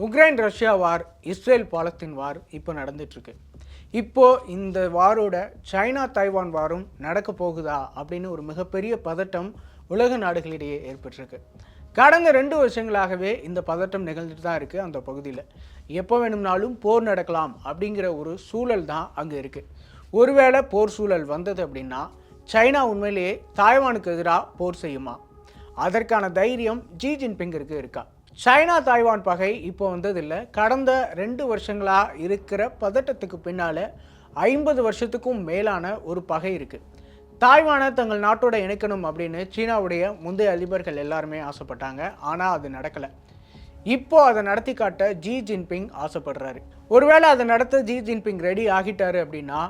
Ukraine Russia war, Israel Palestine war இப்போ நடந்துட்டுருக்கு. இப்போ இந்த வாரோட சைனா தைவான் வாரும் நடக்க போகுதா அப்படின்னு ஒரு மிகப்பெரிய பதட்டம் உலக நாடுகளிடையே ஏற்பட்டிருக்கு. கடந்த 2 வருஷங்களாகவே இந்த பதட்டம் நிகழ்ந்துட்டு தான் இருக்குது. அந்த பகுதியில் எப்போ வேணும்னாலும் போர் நடக்கலாம் அப்படிங்கிற ஒரு சூழல் தான் அங்கே இருக்குது. ஒருவேளை போர் சூழல் வந்தது அப்படின்னா சைனா உண்மையிலேயே தாய்வானுக்கு எதிராக போர் செய்யுமா? அதற்கான தைரியம் ஜி ஜின்பிங்கிற்கு இருக்கா? சைனா தாய்வான் பகை இப்போ வந்ததில்லை. கடந்த 2 வருஷங்களாக இருக்கிற பதட்டத்துக்கு பின்னால் 50 வருஷத்துக்கும் மேலான ஒரு பகை இருக்குது. தாய்வானை தங்கள் நாட்டோட இணைக்கணும் அப்படின்னு சீனாவுடைய முந்தைய அதிபர்கள் எல்லாருமே ஆசைப்பட்டாங்க. ஆனால் அது நடக்கலை. இப்போ அதை நடத்தி காட்ட ஜி ஜின்பிங் ஆசைப்படுறாரு. ஒருவேளை அதை நடத்த ஜி ஜின்பிங் ரெடி ஆகிட்டாரு அப்படின்னா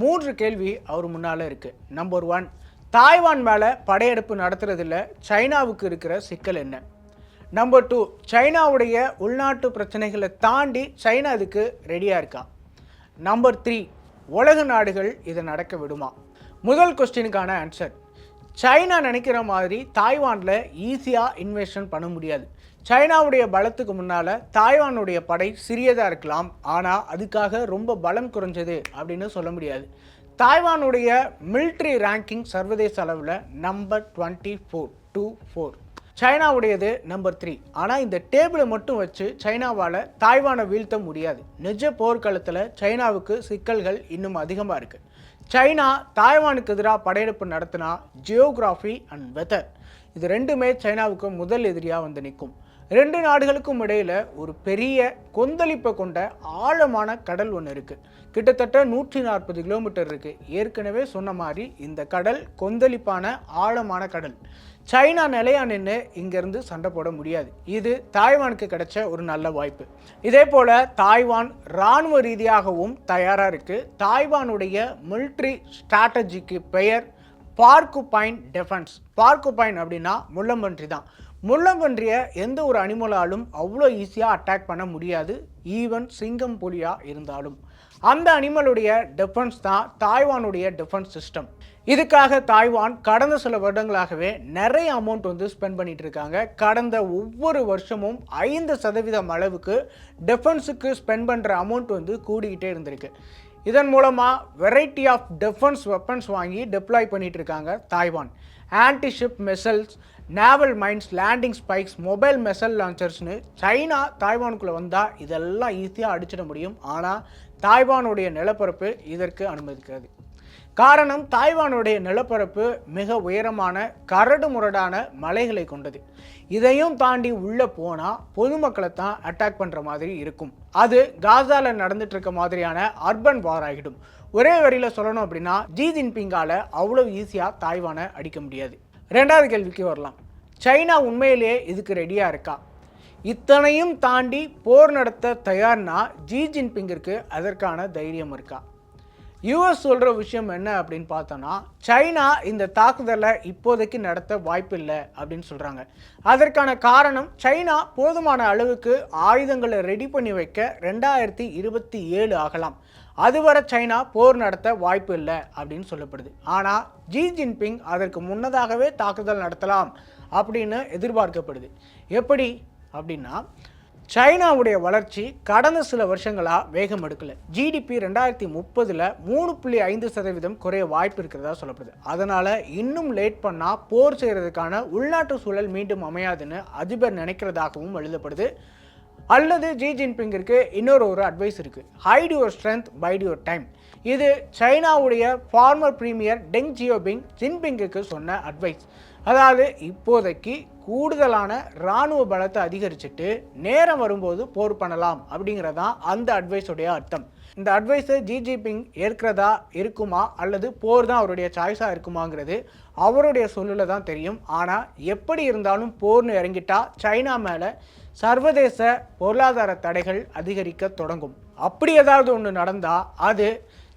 3 கேள்வி அவர் முன்னால் இருக்குது. நம்பர் 1, தாய்வான் மேலே படையெடுப்பு நடத்துறதில்ல சைனாவுக்கு இருக்கிற சிக்கல் என்ன? நம்பர் 2, சைனாவுடைய உள்நாட்டு பிரச்சனைகளை தாண்டி சைனா அதுக்கு ரெடியாக இருக்கா? நம்பர் 3, உலக நாடுகள் இதை நடக்க விடுமா? முதல் கொஸ்டினுக்கான ஆன்சர், சைனா நினைக்கிற மாதிரி தாய்வானில் ஈஸியாக இன்வெஸ்ட்மெண்ட் பண்ண முடியாது. சைனாவுடைய பலத்துக்கு முன்னால் தாய்வானுடைய படை சிறியதாக இருக்கலாம், ஆனால் அதுக்காக ரொம்ப பலம் குறைஞ்சது அப்படின்னு சொல்ல முடியாது. தாய்வானுடைய மிலிட்ரி ரேங்கிங் சர்வதேச அளவில் நம்பர் 24 சைனாவுடையது நம்பர் 3. ஆனால் இந்த டேபிளை மட்டும் வச்சு சைனாவால் தாய்வானை வீழ்த்த முடியாது. நிஜ போர்க்களத்தில் சைனாவுக்கு சிக்கல்கள் இன்னும் அதிகமாக இருக்குது. சைனா தாய்வானுக்கு எதிராக படையெடுப்பு நடத்தினா ஜியோகிராஃபி அண்ட் வெதர் இது ரெண்டுமே சைனாவுக்கு முதல் எதிரியாக வந்து நிற்கும். 2 நாடுகளுக்கும் இடையில் ஒரு பெரிய கொந்தளிப்பை கொண்ட ஆழமான கடல் ஒன்று இருக்குது. கிட்டத்தட்ட 140 கிலோமீட்டர் இருக்குது. ஏற்கனவே சொன்ன மாதிரி இந்த கடல் கொந்தளிப்பான ஆழமான கடல். சைனா நிலையா நின்று இங்கேருந்து சண்டை போட முடியாது. இது தாய்வானுக்கு கிடைச்ச ஒரு நல்ல வாய்ப்பு. இதே போல் தாய்வான் இராணுவ ரீதியாகவும் தயாராக இருக்குது. தாய்வானுடைய மிலிட்ரி ஸ்ட்ராட்டஜிக்கு பெயர் பார்க்குபைன் டிஃபென்ஸ். பார்க்குபைன் அப்படின்னா முள்ளம்பன்றி தான். முள்ளம்பன்றியை எந்த ஒரு அனிமலாலும் அவ்வளோ ஈஸியாக அட்டாக் பண்ண முடியாது, ஈவன் சிங்கம் புலியாக இருந்தாலும். அந்த அனிமலுடைய டிஃபென்ஸ் தான் தாய்வானுடைய டிஃபென்ஸ் சிஸ்டம். இதுக்காக தாய்வான் கடந்த சில வருடங்களாகவே நிறைய அமௌண்ட் ஸ்பெண்ட் பண்ணிட்டு இருக்காங்க. கடந்த ஒவ்வொரு வருஷமும் 5% அளவுக்கு டிஃபென்ஸுக்கு ஸ்பெண்ட் பண்ணுற அமௌண்ட் கூடிக்கிட்டே இருந்திருக்கு. இதன் மூலமாக வெரைட்டி ஆஃப் டிஃபென்ஸ் வெப்பன்ஸ் வாங்கி டெப்ளாய் பண்ணிட்டு இருக்காங்க Taiwan. Antiship missiles, naval mines, landing spikes, mobile missile லான்ச்சர்ஸ்னு சைனா தாய்வானுக்குள்ளே வந்தால் இதெல்லாம் ஈஸியாக அடிச்சிட முடியும். ஆனால் தாய்வானுடைய நிலப்பரப்பு இதற்கு அனுமதிக்கிறது. காரணம், தாய்வானுடைய நிலப்பரப்பு மிக உயரமான கரடு முரடான மலைகளை கொண்டது. இதையும் தாண்டி உள்ளே போனால் பொதுமக்களை தான் அட்டாக் பண்ணுற மாதிரி இருக்கும். அது காசாவில் நடந்துட்டு இருக்க மாதிரியான அர்பன் வார் ஆகிடும். ஒரே வரியில் சொல்லணும் அப்படின்னா ஜி ஜின்பிங்கால் அவ்வளோ ஈஸியாக தாய்வானை அடிக்க முடியாது. 2வது கேள்விக்கு வரலாம். சைனா உண்மையிலேயே இதுக்கு ரெடியாக இருக்கா? இத்தனையும் தாண்டி போர் நடத்த தயார்னா ஜி ஜின்பிங்கிற்கு அதற்கான தைரியம் இருக்கா? யூஎஸ் சொல்கிற விஷயம் என்ன அப்படின்னு பார்த்தோன்னா, சைனா இந்த தாக்குதலை இப்போதைக்கு நடத்த வாய்ப்பில்லை அப்படின்னு சொல்கிறாங்க. அதற்கான காரணம், சைனா போதுமான அளவுக்கு ஆயுதங்களை ரெடி பண்ணி வைக்க 2027 ஆகலாம். அதுவரை சைனா போர் நடத்த வாய்ப்பு இல்லை அப்படின்னு சொல்லப்படுது. ஆனால் ஜி ஜின்பிங் அதற்கு முன்னதாகவே தாக்குதல் நடத்தலாம் அப்படின்னு எதிர்பார்க்கப்படுது. எப்படி அப்படின்னா, சைனாவுடைய வளர்ச்சி கடந்த சில வருஷங்களாக வேகம் எடுக்கலை. ஜிடிபி 2030 3.5% குறைய வாய்ப்பு இருக்கிறதா சொல்லப்படுது. அதனால் இன்னும் லேட் பண்ணால் போர் செய்கிறதுக்கான உள்நாட்டு சூழல் மீண்டும் அமையாதுன்னு அதிபர் நினைக்கிறதாகவும் எழுதப்படுது. அல்லது ஜி ஜின்பிங்கிற்கு இன்னொரு அட்வைஸ் இருக்குது, hide your strength, bide your time. இது சைனாவுடைய ஃபார்மர் பிரீமியர் டெங் ஜியோபிங் ஜின்பிங்குக்கு சொன்ன அட்வைஸ். அதாவது இப்போதைக்கு கூடுதலான இராணுவ பலத்தை அதிகரிச்சுட்டு நேரம் வரும்போது போர் பண்ணலாம் அப்படிங்கிறதான் அந்த அட்வைஸுடைய அர்த்தம். இந்த அட்வைஸை ஜி ஜின்பிங் ஏற்கிறதா இருக்குமா அல்லது போர் தான் அவருடைய சாய்ஸாக இருக்குமாங்கிறது அவருடைய சொல்லில் தான் தெரியும். ஆனால் எப்படி இருந்தாலும் போர்னு இறங்கிட்டா சைனா மேலே சர்வதேச பொருளாதார தடைகள் அதிகரிக்க தொடங்கும். அப்படி ஏதாவது ஒன்று நடந்தால் அது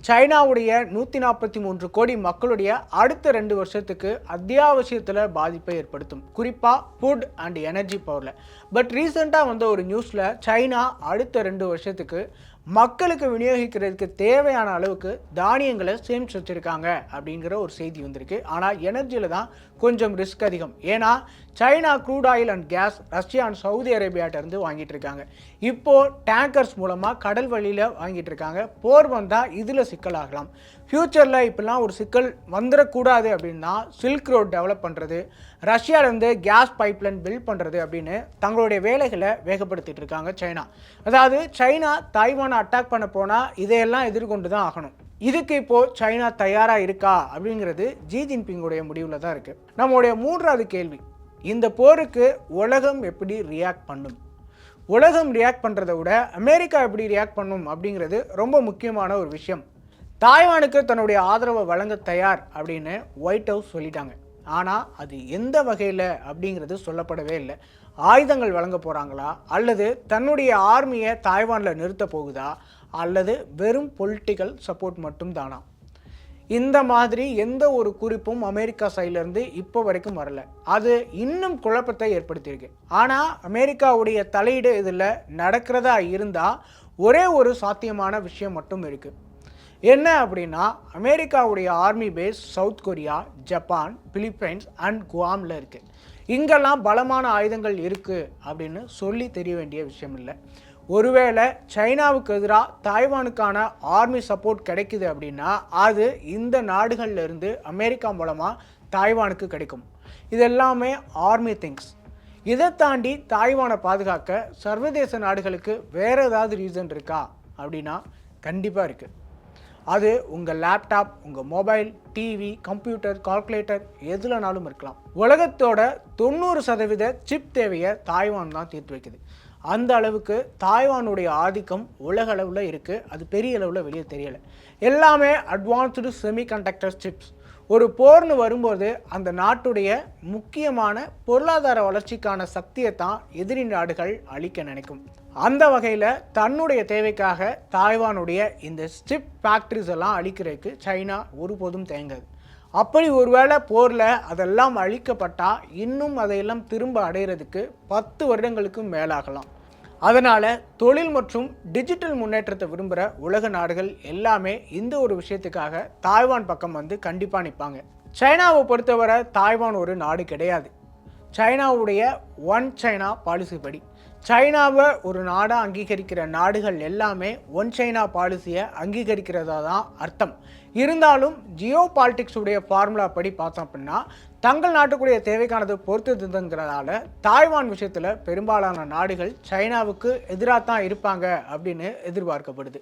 சைனாவுடைய 143 கோடி மக்களுடைய அடுத்த 2 வருஷத்துக்கு அத்தியாவசியத்தில் பாதிப்பை ஏற்படுத்தும், குறிப்பாக ஃபுட் அண்ட் எனர்ஜி பவரில். பட் ரீசெண்டாக ஒரு நியூஸில் சைனா அடுத்த 2 வருஷத்துக்கு மக்களுக்கு விநியோகிக்கிறதுக்கு தேவையான அளவுக்கு தானியங்களை சேமிச்சு வச்சிருக்காங்க அப்படிங்கிற ஒரு செய்தி வந்திருக்கு. ஆனால் எனர்ஜியில் தான் கொஞ்சம் ரிஸ்க் அதிகம். ஏன்னா China crude oil and gas Russia and Saudi அரேபியாட்ட இருந்து வாங்கிட்டு இருக்காங்க. இப்போ டேங்கர்ஸ் மூலமாக கடல் வழியில் வாங்கிட்டு இருக்காங்க. போர் வந்தால் இதில் சிக்கலாகலாம். ஃப்யூச்சரில் இப்பெல்லாம் ஒரு சிக்கல் வந்துடக்கூடாது அப்படின்னா சில்க் ரோட் டெவலப் பண்ணுறது, ரஷ்யாவிலேருந்து கேஸ் பைப்லைன் பில்ட் பண்ணுறது அப்படின்னு தங்களுடைய வேலைகளை வேகப்படுத்திட்டு இருக்காங்க சைனா. அதாவது சைனா தைவானை அட்டாக் பண்ண போனால் இதையெல்லாம் எதிர்கொண்டு தான் ஆகணும். இதுக்கு இப்போது சைனா தயாராக இருக்கா அப்படிங்கிறது ஜி ஜின்பிங்குடைய முடிவில் தான் இருக்குது. நம்மளுடைய மூன்றாவது கேள்வி, இந்த போருக்கு உலகம் எப்படி ரியாக்ட் பண்ணும்? உலகம் ரியாக்ட் பண்ணுறதை விட அமெரிக்கா எப்படி ரியாக்ட் பண்ணும் அப்படிங்கிறது ரொம்ப முக்கியமான ஒரு விஷயம். தாய்வானுக்கு தன்னுடைய ஆதரவை வழங்க தயார் அப்படின்னு ஒயிட் ஹவுஸ் சொல்லிட்டாங்க. ஆனால் அது எந்த வகையில் அப்படிங்கிறது சொல்லப்படவே இல்லை. ஆயுதங்கள் வழங்க போகிறாங்களா, அல்லது தன்னுடைய ஆர்மியை தாய்வானில் நிறுத்த போகுதா, அல்லது வெறும் பொலிட்டிக்கல் சப்போர்ட் மட்டும் தானா? இந்த மாதிரி எந்த ஒரு குறிப்பும் அமெரிக்கா சைட்லேருந்து இப்போ வரைக்கும் வரல. அது இன்னும் குழப்பத்தை ஏற்படுத்தியிருக்கு. ஆனால் அமெரிக்காவுடைய தலையீடு இதில் நடக்கிறதா இருந்தால் ஒரே ஒரு சாத்தியமான விஷயம் மட்டும் இருக்குது. என்ன அப்படின்னா, அமெரிக்காவுடைய army base South Korea, Japan, Philippines and குவாமில் இருக்குது. இங்கெல்லாம் பலமான ஆயுதங்கள் இருக்குது அப்படின்னு சொல்லி தெரிய வேண்டிய விஷயம் இல்லை. ஒருவேளை சைனாவுக்கு எதிராக தாய்வானுக்கான ஆர்மி சப்போர்ட் கிடைக்குது அப்படின்னா அது இந்த நாடுகள்ல இருந்து அமெரிக்கா மூலமாக தாய்வானுக்கு கிடைக்கும். இது எல்லாமே ஆர்மி திங்ஸ். இதை தாண்டி தாய்வானை பாதுகாக்க சர்வதேச நாடுகளுக்கு வேறு ஏதாவது ரீசன் இருக்கா அப்படின்னா கண்டிப்பாக இருக்குது. அது உங்கள் லேப்டாப், உங்கள் மொபைல், டிவி, கம்ப்யூட்டர், கால்குலேட்டர் எதுலனாலும் இருக்கலாம். உலகத்தோட 90% சிப் தேவையை தாய்வான் தான் தீர்த்து வைக்குது. அந்த அளவுக்கு தாய்வானுடைய ஆதிக்கம் உலக அளவில் இருக்குது. அது பெரிய அளவில் வெளியே தெரியலை. எல்லாமே அட்வான்ஸ்டு செமிகண்டக்டர் சிப்ஸ். ஒரு போர்னு வரும்போது அந்த நாட்டுடைய முக்கியமான பொருளாதார வளர்ச்சிக்கான சக்தியை தான் எதிரி நாடுகள் அழிக்க நினைக்கும். அந்த வகையில் தன்னுடைய தேவைக்காக தாய்வானுடைய இந்த சிப் ஃபேக்ட்ரிஸ் எல்லாம் அழிக்கிறதுக்கு சைனா ஒருபோதும் தேங்காது. அப்படி ஒருவேளை போரில் அதெல்லாம் அழிக்கப்பட்டால் இன்னும் அதையெல்லாம் திரும்ப அடைகிறதுக்கு 10 வருடங்களுக்கும் மேலாகலாம். அதனால் தொழில் மற்றும் டிஜிட்டல் முன்னேற்றத்தை விரும்புகிற உலக நாடுகள் எல்லாமே இந்த ஒரு விஷயத்துக்காக தாய்வான் பக்கம் வந்து கண்டிப்பாக நிற்பாங்க. சைனாவை பொறுத்தவரை தாய்வான் ஒரு நாடு கிடையாது. சைனாவுடைய ஒன் சைனா பாலிசி படி சைனாவை ஒரு நாடாக அங்கீகரிக்கிற நாடுகள் எல்லாமே ஒன் சைனா பாலிசியை அங்கீகரிக்கிறதா தான் அர்த்தம். இருந்தாலும் ஜியோ பாலிட்டிக்ஸ் உடைய ஃபார்முலா படி பார்த்தோம் அப்படின்னா தங்கள் நாட்டுக்குடைய தேவைக்கானது பொறுத்ததுங்கிறதால தாய்வான் விஷயத்தில் பெரும்பாலான நாடுகள் சைனாவுக்கு எதிராக தான் இருப்பாங்க அப்படின்னு எதிர்பார்க்கப்படுது.